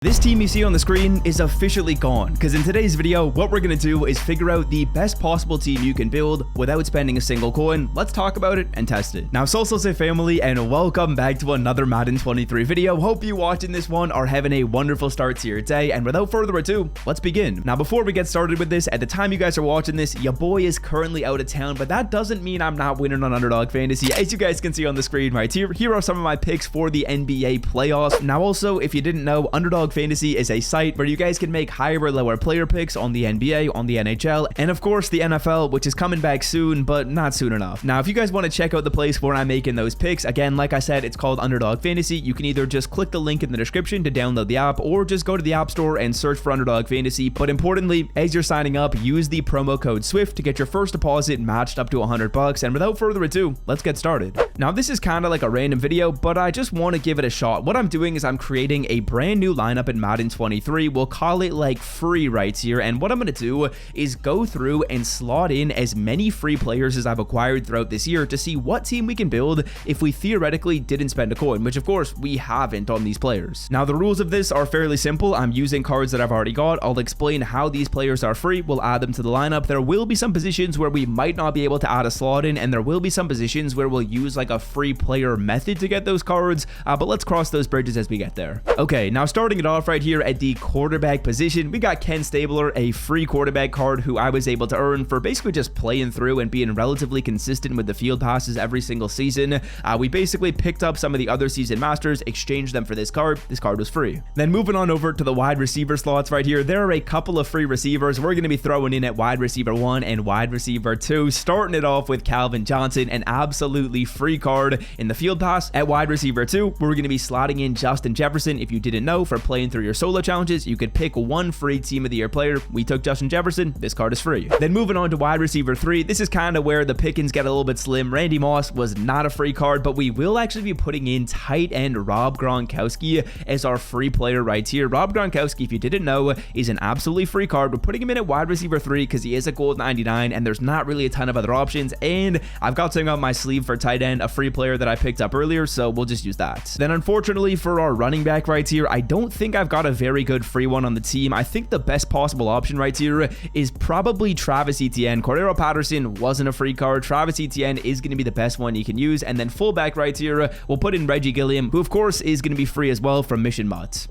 This team you see on the screen is officially gone, because in today's video, what we're going to do is figure out the best possible team you can build without spending a single coin. Let's talk about it and test it. Now, Say family, and welcome back to another Madden 23 video. Hope you watching this one are having a wonderful start to your day, and without further ado, let's begin. Now, before we get started with this, at the time you guys are watching this, your boy is currently out of town, but that doesn't mean I'm not winning on Underdog Fantasy. As you guys can see on the screen right here are some of my picks for the NBA playoffs. Now, also, if you didn't know, Underdog Fantasy is a site where you guys can make higher or lower player picks on the NBA, on the NHL, and of course the NFL, which is coming back soon, but not soon enough. Now, if you guys want to check out the place where I'm making those picks, again, like I said, it's called Underdog Fantasy. You can either just click the link in the description to download the app, or just go to the App Store and search for Underdog Fantasy. But importantly, as you're signing up, use the promo code SWIFT to get your first deposit matched up to $100. And without further ado, let's get started. Now, this is kind of like a random video, but I just want to give it a shot. What I'm doing is I'm creating a brand new lineup in Madden 23. We'll call it like free right here, and what I'm going to do is go through and slot in as many free players as I've acquired throughout this year to see what team we can build if we theoretically didn't spend a coin, which of course we haven't on these players. Now, the rules of this are fairly simple. I'm using cards that I've already got. I'll explain how these players are free. We'll add them to the lineup. There will be some positions where we might not be able to add a slot in, and there will be some positions where we'll use like a free player method to get those cards, but let's cross those bridges as we get there. Okay, now starting it off right here at the quarterback position, we got Ken Stabler, a free quarterback card who I was able to earn for basically just playing through and being relatively consistent with the field passes every single season. We basically picked up some of the other season masters, exchanged them for this card. This card was free. Then moving on over to the wide receiver slots right here, there are a couple of free receivers we're going to be throwing in at wide receiver 1 and wide receiver 2, starting it off with Calvin Johnson, an absolutely free card in the field pass. At wide receiver 2, we're going to be slotting in Justin Jefferson. If you didn't know, for playing through your solo challenges, you could pick one free team of the year player. We took Justin Jefferson. This card is free. Then moving on to wide receiver 3, this is kind of where the pickings get a little bit slim. Randy Moss was not a free card, but we will actually be putting in tight end Rob Gronkowski as our free player right here. Rob Gronkowski, if you didn't know, is an absolutely free card. We're putting him in at wide receiver 3 because he is a gold 99 and there's not really a ton of other options, and I've got something on my sleeve for tight end, a free player that I picked up earlier, so we'll just use that. Then unfortunately for our running back right here, I don't think I've got a very good free one on the team. I think the best possible option right here is probably Travis Etienne. Cordero Patterson wasn't a free card. Travis Etienne is going to be the best one you can use, and then fullback right here, we'll put in Reggie Gilliam, who of course is going to be free as well from Mission Mutts.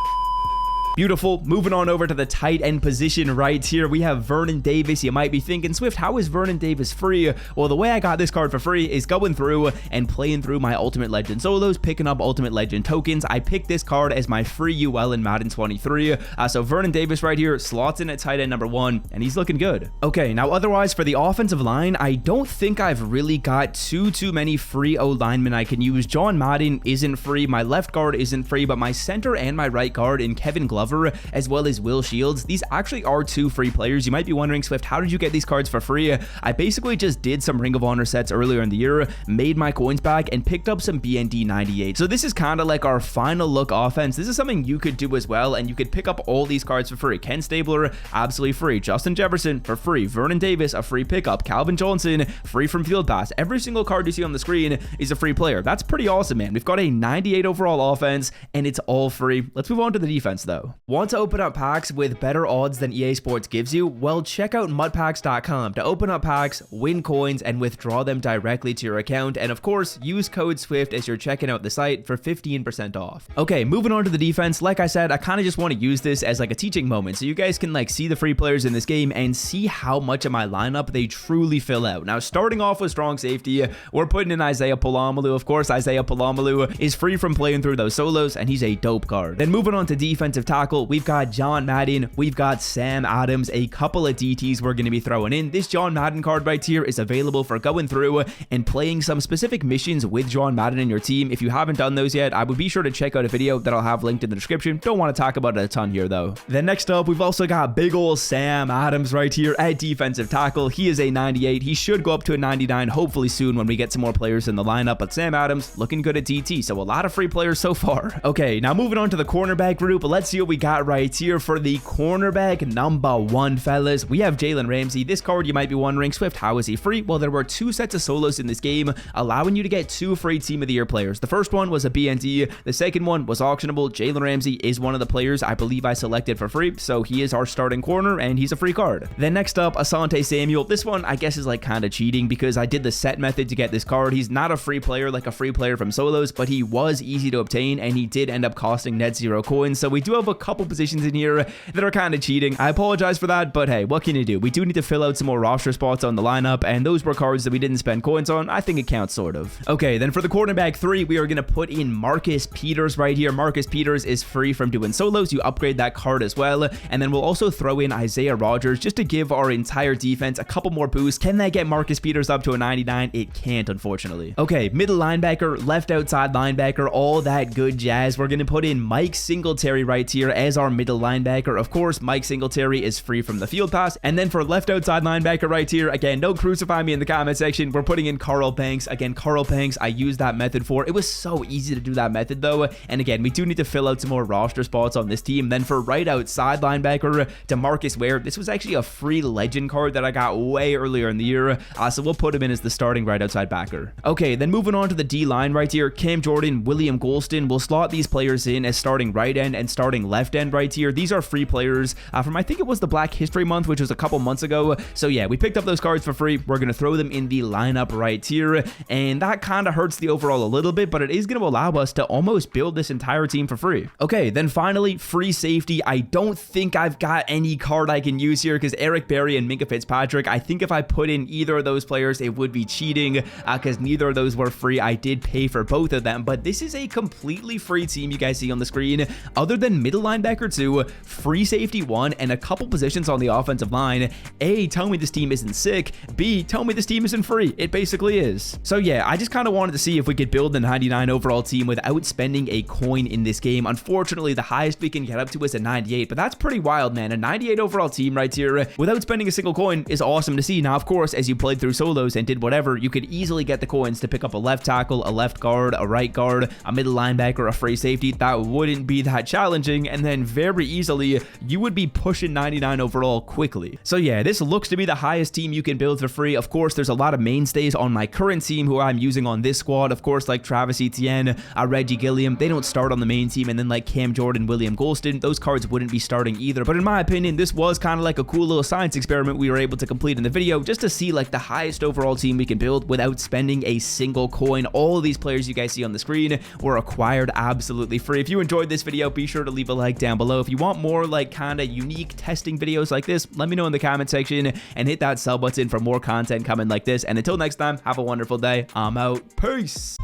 Beautiful. Moving on over to the tight end position right here, we have Vernon Davis. You might be thinking, Swift, how is Vernon Davis free? Well, the way I got this card for free is going through and playing through my Ultimate Legend solos, picking up Ultimate Legend tokens. I picked this card as my free UL in Madden 23. So Vernon Davis right here slots in at tight end number 1, and he's looking good. Okay, now otherwise for the offensive line, I don't think I've really got too many free O linemen I can use. John Madden isn't free. My left guard isn't free, but my center and my right guard in Kevin Glover, as well as Will Shields, these actually are 2 free players. You might be wondering, Swift, how did you get these cards for free? I basically just did some Ring of Honor sets earlier in the year, made my coins back, and picked up some BND 98. So this is kind of like our final look offense. This is something you could do as well, and you could pick up all these cards for free. Ken Stabler, absolutely free. Justin Jefferson, for free. Vernon Davis, a free pickup. Calvin Johnson, free from Field Pass. Every single card you see on the screen is a free player. That's pretty awesome, man. We've got a 98 overall offense, and it's all free. Let's move on to the defense, though. Want to open up packs with better odds than EA Sports gives you? Well, check out mudpacks.com to open up packs, win coins, and withdraw them directly to your account. And of course, use code SWIFT as you're checking out the site for 15% off. Okay, moving on to the defense. Like I said, I kind of just want to use this as like a teaching moment so you guys can like see the free players in this game and see how much of my lineup they truly fill out. Now, starting off with strong safety, we're putting in Isaiah Polamalu. Of course, Isaiah Polamalu is free from playing through those solos, and he's a dope card. Then moving on to defensive tackle, we've got John Madden, we've got Sam Adams, a couple of DTs we're going to be throwing in. This John Madden card right here is available for going through and playing some specific missions with John Madden in your team. If you haven't done those yet, I would be sure to check out a video that I'll have linked in the description. Don't want to talk about it a ton here though. Then next up, we've also got big ol' Sam Adams right here at defensive tackle. He is a 98. He should go up to a 99 hopefully soon when we get some more players in the lineup, but Sam Adams looking good at DT, so a lot of free players so far. Okay, now moving on to the cornerback group, let's see what we got right here for the cornerback number 1, fellas. We have Jalen Ramsey. This card, you might be wondering, Swift, how is he free? Well, there were 2 sets of solos in this game, allowing you to get 2 free Team of the Year players. The first one was a BND. The second one was auctionable. Jalen Ramsey is one of the players I believe I selected for free, so he is our starting corner, and he's a free card. Then next up, Asante Samuel. This one, I guess, is like kind of cheating because I did the set method to get this card. He's not a free player like a free player from solos, but he was easy to obtain, and he did end up costing net 0 coins. So we do have a couple positions in here that are kind of cheating. I apologize for that, but hey, what can you do? We do need to fill out some more roster spots on the lineup, and those were cards that we didn't spend coins on. I think it counts, sort of. Okay, then for the cornerback 3, we are going to put in Marcus Peters right here. Marcus Peters is free from doing solos. You upgrade that card as well, and then we'll also throw in Isaiah Rodgers just to give our entire defense a couple more boosts. Can that get Marcus Peters up to a 99? It can't, unfortunately. Okay, middle linebacker, left outside linebacker, all that good jazz. We're going to put in Mike Singletary right here as our middle linebacker. Of course, Mike Singletary is free from the field pass. And then for left outside linebacker right here, again, don't crucify me in the comment section, we're putting in Carl Banks. Again, Carl Banks, I used that method for. It was so easy to do that method though. And again, we do need to fill out some more roster spots on this team. Then for right outside linebacker, DeMarcus Ware. This was actually a free legend card that I got way earlier in the year. So we'll put him in as the starting right outside backer. Okay, then moving on to the D line right here, Cam Jordan, William Golston. We'll slot these players in as starting right end and starting left end right here. These are free players from, I think it was the Black History Month, which was a couple months ago. So yeah, we picked up those cards for free. We're going to throw them in the lineup right here. And that kind of hurts the overall a little bit, but it is going to allow us to almost build this entire team for free. Okay, then finally, free safety. I don't think I've got any card I can use here because Eric Berry and Minka Fitzpatrick, I think if I put in either of those players, it would be cheating because neither of those were free. I did pay for both of them, but this is a completely free team you guys see on the screen. Other than middle linebacker 2, free safety 1, and a couple positions on the offensive line. A, tell me this team isn't sick. B, tell me this team isn't free. It basically is. So yeah, I just kind of wanted to see if we could build the 99 overall team without spending a coin in this game. Unfortunately, the highest we can get up to is a 98, but that's pretty wild, man. A 98 overall team right here without spending a single coin is awesome to see. Now, of course, as you played through solos and did whatever, you could easily get the coins to pick up a left tackle, a left guard, a right guard, a middle linebacker, a free safety. That wouldn't be that challenging, and then very easily you would be pushing 99 overall quickly. So yeah, this looks to be the highest team you can build for free. Of course, there's a lot of mainstays on my current team who I'm using on this squad. Of course, like Travis Etienne, Reggie Gilliam, they don't start on the main team, and then like Cam Jordan, William Golston, those cards wouldn't be starting either. But in my opinion, this was kind of like a cool little science experiment we were able to complete in the video, just to see like the highest overall team we can build without spending a single coin. All of these players you guys see on the screen were acquired absolutely free. If you enjoyed this video, be sure to leave a like down below. If you want more like kind of unique testing videos like this, let me know in the comment section, and hit that sub button for more content coming like this. And until next time, have a wonderful day. I'm out. Peace.